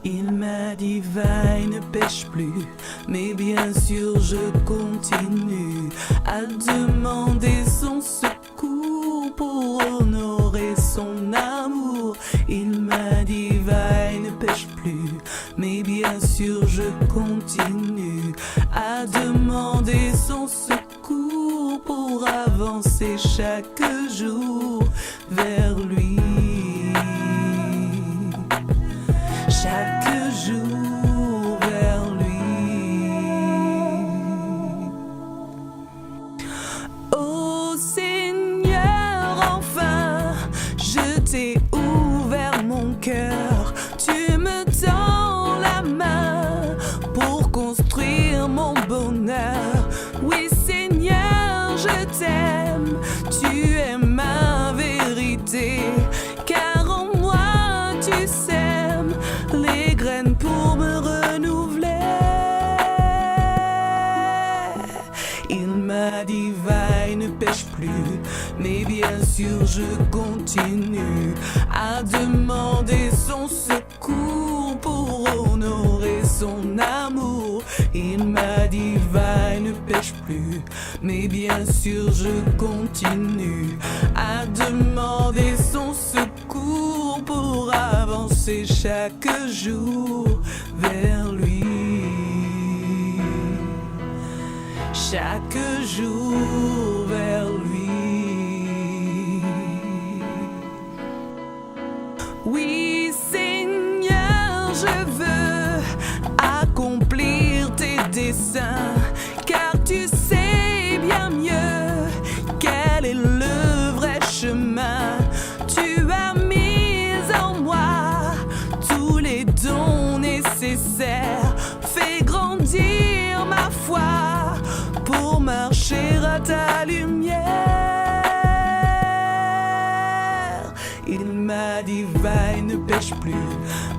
Il m'a dit va et ne pêche plus, mais bien sûr je continue à demander son secours pour honorer son amour. Il m'a dit va et ne pêche plus, mais bien sûr je continue à demander son secours pour avancer chaque jour vers lui. Chaque jour vers lui. Oh Seigneur, enfin, je t'ai ouvert mon cœur. Tu me tends la main pour construire mon bonheur. Oui Seigneur, je t'aime, tu es ma vérité. Car en moi tu sèmes les graines pour me renouveler. Il m'a dit va et ne pêche plus, mais bien sûr je continue à demander son secours pour honorer son amour. Il m'a dit va et ne pêche plus, mais bien sûr je continue à demander son secours pour avancer chaque jour vers lui. Chaque jour vers lui. Oui Seigneur, je veux accomplir tes desseins, car tu sais bien mieux quel est le vrai chemin. Tu as mis en moi tous les dons nécessaires. Fais grandir ma foi pour marcher à ta lumière. Il m'a dit va et ne pêche plus,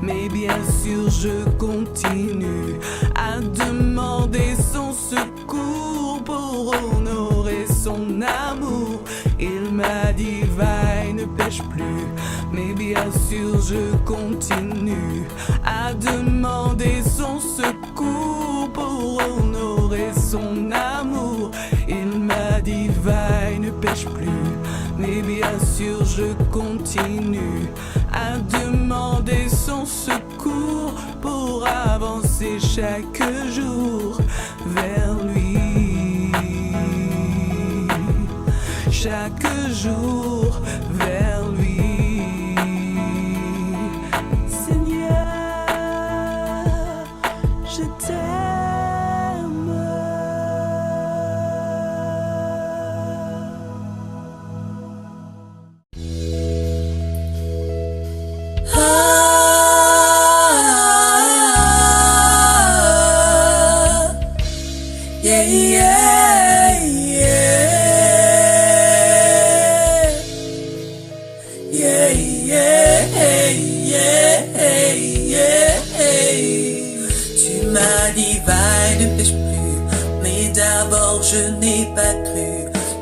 mais bien sûr je continue à demander son secours pour honorer son amour. Il m'a dit va et ne pêche plus, mais bien sûr je continue à demander son secours pour honorer son amour. Il m'a dit va et ne pêche plus, mais bien sûr je continue à demander son secours pour avancer chaque jour vers lui. Chaque jour vers lui. Seigneur, je t'aime. Yeah, yeah, yeah. Yeah, yeah, yeah, yeah. Tu m'as dit va et ne pêche plus, mais d'abord je n'ai pas cru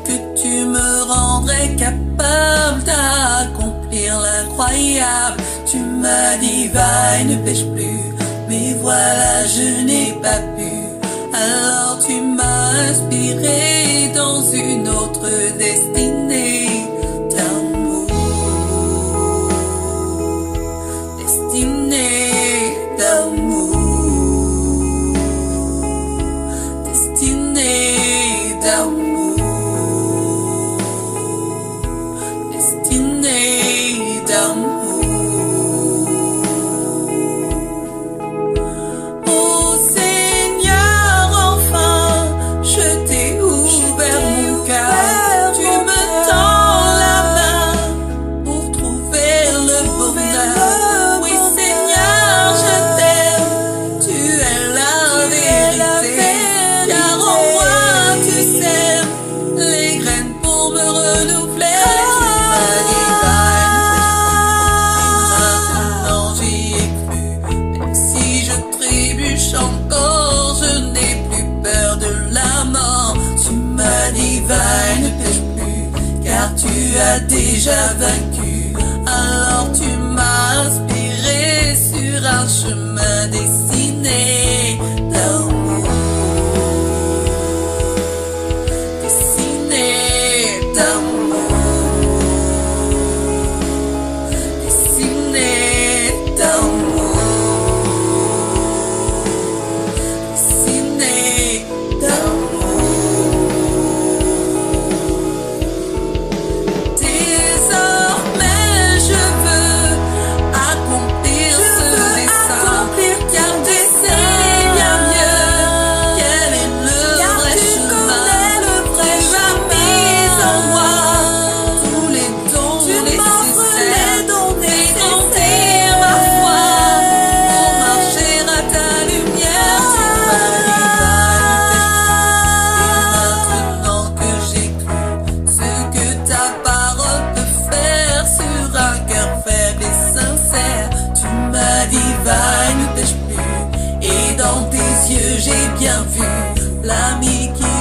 que tu me rendrais capable d'accomplir l'incroyable. Tu m'as dit va et ne pêche plus, mais voilà je n'ai pas pu. Alors tu m'as inspiré dans une autre destinée d'amour, destinée d'amour, destinée d'amour, destinée d'amour. Encore, je n'ai plus peur de la mort. Tu m'as dit va et ne pêche plus, car tu as déjà vaincu. Alors tu m'as inspiré sur un un chemin dessiné d'amour. Dessiné d'amour. Dessiné d'amour. Dessiné d'amour. Désormais je veux accomplir ce dessin, car tu sais bien mieux quel est le vrai chemin. Tu as mis en moi tous les dons nécessaires, dégonfler ma foi pour marcher à ta lumière. Tu m'as dit, et maintenant que j'ai cru ce que ta parole peut faire sur un cœur faible et sincère, tu m'as dit va et ne pêche plus, et dans tes yeux j'ai bien vu l'ami qui